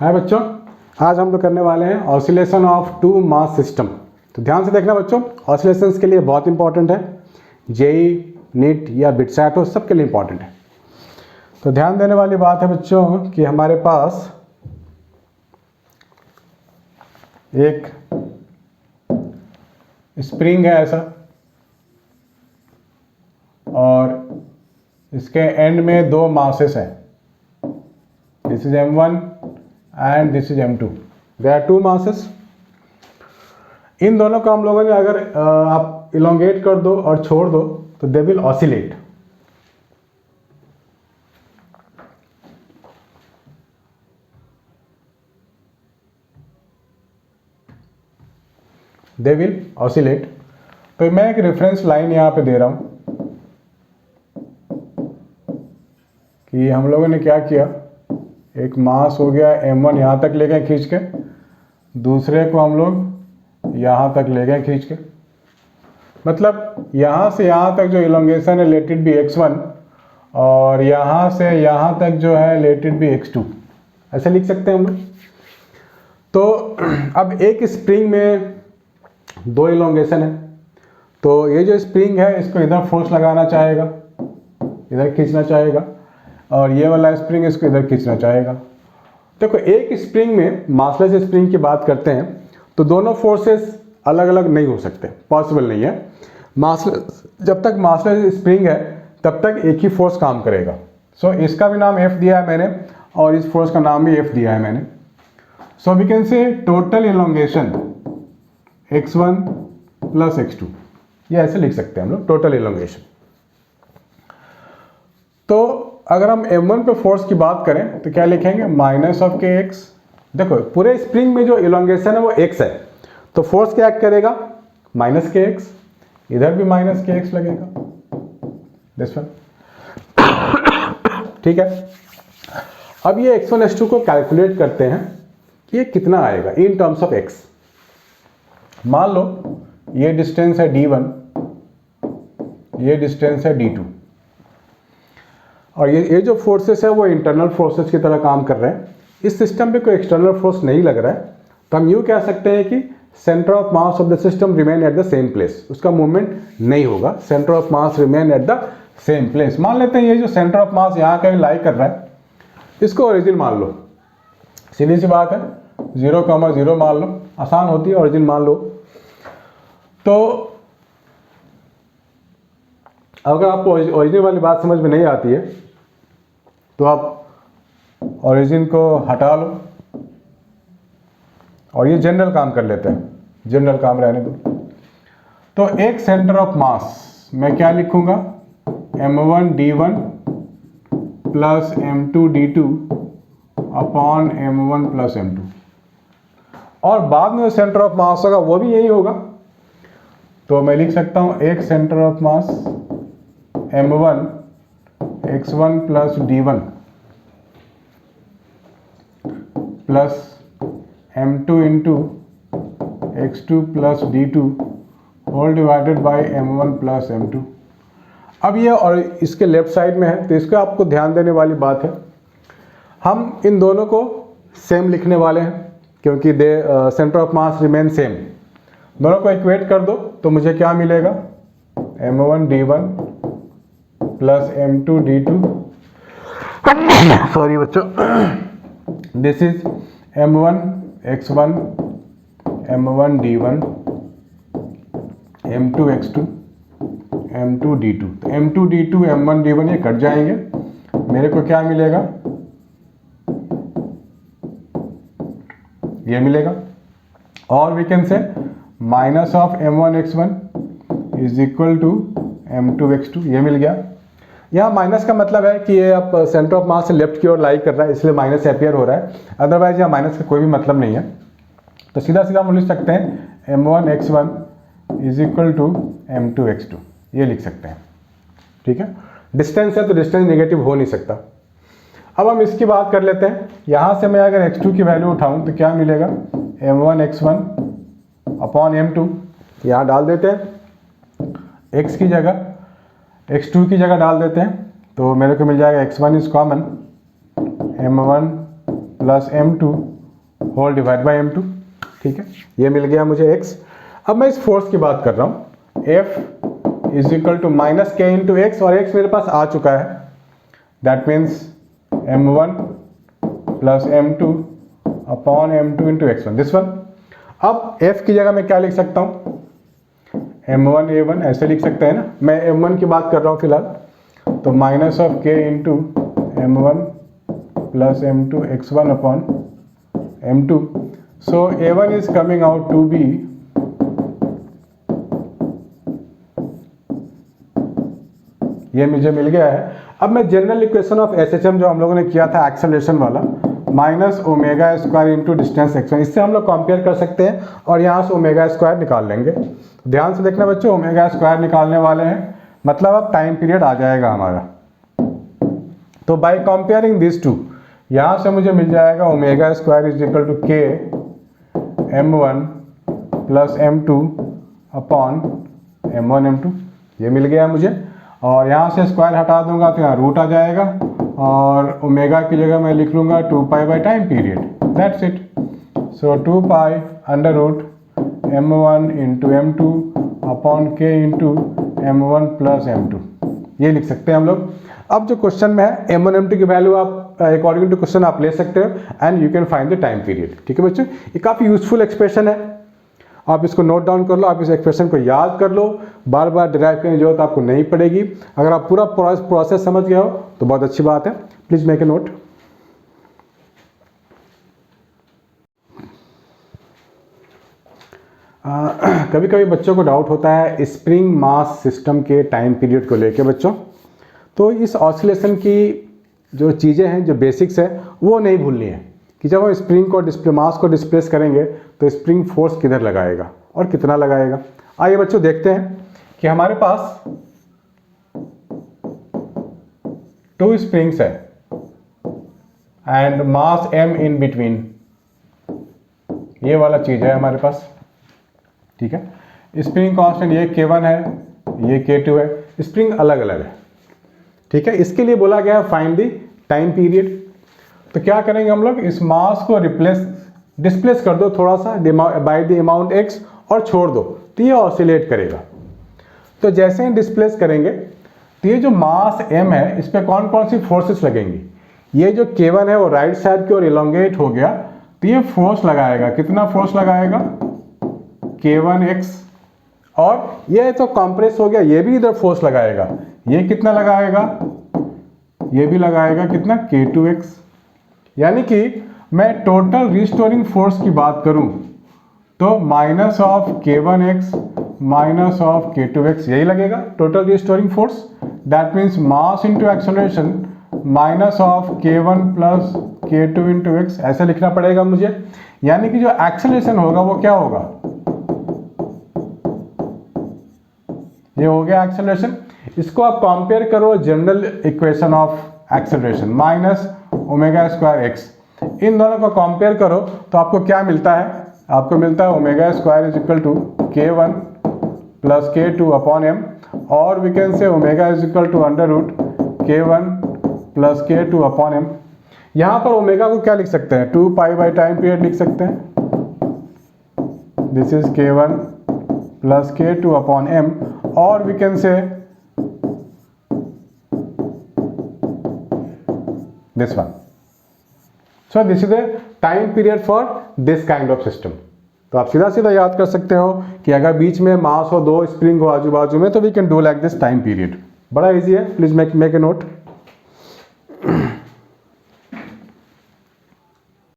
हाय बच्चों, आज हम लोग करने वाले हैं oscillation of two mass system. तो ध्यान से देखना बच्चों, ऑसिलेशंस के लिए बहुत इंपॉर्टेंट है। जेई, नीट या बिटसैट हो, सबके लिए इंपॉर्टेंट है। तो ध्यान देने वाली बात है बच्चों कि हमारे पास एक स्प्रिंग है ऐसा, और इसके एंड में दो मासेस हैं। This is M1 and this is M2। There are two masses. इन दोनों को हम लोगों ने अगर आप इलोंगेट कर दो और छोड़ दो तो they will oscillate. They will oscillate. तो मैं एक रेफरेंस लाइन यहाँ पे दे रहा हूँ कि हम लोगों ने क्या किया, एक मास हो गया M1 यहाँ तक ले गए खींच के, दूसरे को हम लोग यहाँ तक ले गए खींच के। मतलब यहाँ से यहाँ तक जो इलोंगेशन है लेट इट बी x1, और यहाँ से यहाँ तक जो है लेट इट बी x2। ऐसे लिख सकते हैं हम लोग। तो अब एक स्प्रिंग में दो इलोंगेशन है, तो ये जो स्प्रिंग है इसको इधर फोर्स लगाना चाहेगा, इधर खींचना चाहेगा, और ये वाला स्प्रिंग इसको इधर खींचना चाहेगा। देखो, एक स्प्रिंग में, मासलेस स्प्रिंग की बात करते हैं तो दोनों फोर्सेस अलग अलग नहीं हो सकते, पॉसिबल नहीं है। मासलेस, जब तक मासलेस स्प्रिंग है तब तक एक ही फोर्स काम करेगा। सो इसका भी नाम F दिया है मैंने, और इस फोर्स का नाम भी F दिया है मैंने। So we can say total elongation x1 plus x2, ये ऐसे लिख सकते हैं हम लोग, टोटल इलोंगेशन। तो अगर हम M1 पे फोर्स की बात करें तो क्या लिखेंगे, माइनस ऑफ kx। देखो, पूरे स्प्रिंग में जो इलोंगेशन है वो x है, तो फोर्स क्या करेगा, माइनस kx। इधर भी माइनस kx लगेगा, दिस वन। ठीक है। अब ये x1 x2 को कैलकुलेट करते हैं कि ये कितना आएगा इन टर्म्स ऑफ x। मान लो ये डिस्टेंस है d1, ये डिस्टेंस है d2, और ये जो फोर्सेस है वो इंटरनल फोर्सेस की तरह काम कर रहे हैं। इस सिस्टम पे कोई एक्सटर्नल फोर्स नहीं लग रहा है, तो हम यूँ कह सकते हैं कि centre of mass of the system remain at the same place. उसका मूवमेंट नहीं होगा, centre of mass remain at the same place. मान लेते हैं ये जो सेंटर ऑफ मास यहाँ कहीं लाई कर रहा है, इसको ओरिजिन मान लो। सीधी सी बात है, 0,0 मान लो, आसान होती है, ओरिजिन मान लो। तो अगर आपको ओरिजिन वाली बात समझ में नहीं आती है तो आप ओरिजिन को हटा लो और ये जनरल काम कर लेते हैं, जनरल काम रहने दो। तो एक सेंटर ऑफ मास मैं क्या लिखूंगा, M1 D1 plus M2 D2 upon M1 plus M2, और बाद में जो सेंटर ऑफ मास होगा वो भी यही होगा। तो मैं लिख सकता हूं एक centre of mass M1 x1 plus D1 plus M2 into x2 plus D2 whole divided by M1 plus M2। अब ये और इसके लेफ्ट साइड में है, तो इसको आपको ध्यान देने वाली बात है, हम इन दोनों को सेम लिखने वाले हैं क्योंकि the centre of mass remain same. दोनों को इक्वेट कर दो तो मुझे क्या मिलेगा, M1 D1 plus M2 D2, sorry बच्चों, this is M1 x1 M1 D1 M2 x2 M2 D2। तो M2 D2 M1 D1 ये कट जाएंगे, मेरे को क्या मिलेगा, ये मिलेगा। और we can say minus of M1 x1 is equal to M2 x2, ये मिल गया। यहाँ माइनस का मतलब है कि ये आप सेंटर ऑफ मास से लेफ्ट की ओर लाई कर रहा है, इसलिए माइनस अपीयर हो रहा है, अदरवाइज यहाँ माइनस का कोई भी मतलब नहीं है। तो सीधा सीधा हम लिख सकते हैं M1 x1 is equal to M2 x2, ये लिख सकते हैं। ठीक है, डिस्टेंस है तो डिस्टेंस नेगेटिव हो नहीं सकता। अब हम इसकी बात कर लेते हैं, यहाँ से मैं अगर x2 की वैल्यू उठाऊँ तो क्या मिलेगा, M1 x1 अपॉन M2, यहाँ डाल देते हैं, x की जगह x2 की जगह डाल देते हैं, तो मेरे को मिल जाएगा x1 is common, M1 plus m2 whole divide by m2। ठीक है, ये मिल गया मुझे x। अब मैं इस फोर्स की बात कर रहा हूँ, F is equal to minus K into X, और x मेरे पास आ चुका है, that means m1 plus m2 upon m2 into x1, this one. अब f की जगह मैं क्या लिख सकता हूँ, m1 a1 ऐसे लिख सकते हैं ना, मैं m1 की बात कर रहा हूँ फिलहाल, तो minus of k into m1 plus m2 x1 upon m2। So a1 is coming out to be ये मुझे मिल गया है। अब मैं जनरल इक्वेशन ऑफ SHM जो हम लोगों ने किया था एक्सेलरेशन वाला, minus omega square into distance x1, इससे हम लोग कंपेयर कर सकते हैं और यहाँ से ओमेगा स्क्वायर निकाल लेंगे। ध्यान से देखना बच्चों, ओमेगा स्क्वायर निकालने वाले हैं, मतलब अब टाइम पीरियड आ जाएगा हमारा। तो बाय कंपेयरिंग दिस टू, यहाँ से मुझे मिल जाएगा omega square is equal to K m1 plus m2 upon m1 m2, ये मिल गया मुझे। और यहाँ से स्क्वायर हटा दूंगा तो यहाँ रूट आ जाएगा, और ओमेगा की जगह मैं लिख लूँगा 2 pi by time period, that's it. So 2 pi under root m1 into m2 upon k into m1 plus m2, ये लिख सकते हैं हम लोग। अब जो क्वेश्चन में है m1 m2 की वैल्यू आप अकॉर्डिंग टू क्वेश्चन आप ले सकते हो and you can find the time period. ठीक है बच्चों, ये काफ़ी यूजफुल एक्सप्रेशन है, आप इसको नोट डाउन कर लो, आप इस एक्सप्रेशन को याद कर लो, बार बार डिराइव करने की जरूरत आपको नहीं पड़ेगी। अगर आप पूरा प्रोसेस समझ गए हो तो बहुत अच्छी बात है, प्लीज मेक ए नोट। कभी कभी बच्चों को डाउट होता है स्प्रिंग मास सिस्टम के टाइम पीरियड को लेके बच्चों, तो इस ऑसिलेशन की जो चीज़ें हैं, जो बेसिक्स है, वो नहीं भूलनी है कि जब हम स्प्रिंग को मास को डिस्प्लेस करेंगे तो स्प्रिंग फोर्स किधर लगाएगा और कितना लगाएगा। आइए बच्चों देखते हैं कि हमारे पास 2 स्प्रिंग्स है and mass m in between, ये वाला चीज़ है हमारे पास। ठीक है, स्प्रिंग कांस्टेंट ये k1 है, ये k2 है, स्प्रिंग अलग अलग है। ठीक है, इसके लिए बोला गया है फाइंड द टाइम पीरियड। तो क्या करेंगे हम लोग, इस मास को डिस्प्लेस कर दो थोड़ा सा बाय द अमाउंट x और छोड़ दो, तो ये ऑसिलेट करेगा। तो जैसे ही डिस्प्लेस करेंगे तो ये जो मास m है, इस पर कौन कौन सी फोर्सेस लगेंगी, ये जो k1 है वो राइट साइड की ओर इलोंगेट हो गया, तो ये फोर्स लगाएगा, कितना फोर्स लगाएगा, k1x, और ये तो कंप्रेस हो गया, ये भी इधर फोर्स लगाएगा, ये कितना लगाएगा, ये भी लगाएगा कितना, k2x। यानी कि मैं टोटल रिस्टोरिंग फोर्स की बात करूं तो minus of k1x minus of k2x, यही लगेगा total restoring force. That means mass into acceleration minus of k1 plus k2 into x, ऐसे लिखना पड़ेगा मुझे। यानी कि जो एक्सेलरेशन होगा वो क्या होगा, ये हो गया एक्सेलरेशन। इसको आप कंपेयर करो general equation of acceleration minus omega square x, इन दोनों को कंपेयर करो तो आपको क्या मिलता है, आपको मिलता है omega square is equal to k1 plus k2 upon m, और we can say omega is equal to under root k1 plus k2 upon m। यहाँ पर ओमेगा को क्या लिख सकते हैं, 2 पाई बाई टाइम पीरियड लिख सकते हैं, this is k1 plus k2 upon m, और we can say this one. So this is the time period for this kind of system. तो आप सीधा सीधा याद कर सकते हो कि अगर बीच में मास हो, 2 स्प्रिंग हो आजू बाजू में, तो we can do like this time period. बड़ा इजी है, प्लीज मेक ए नोट।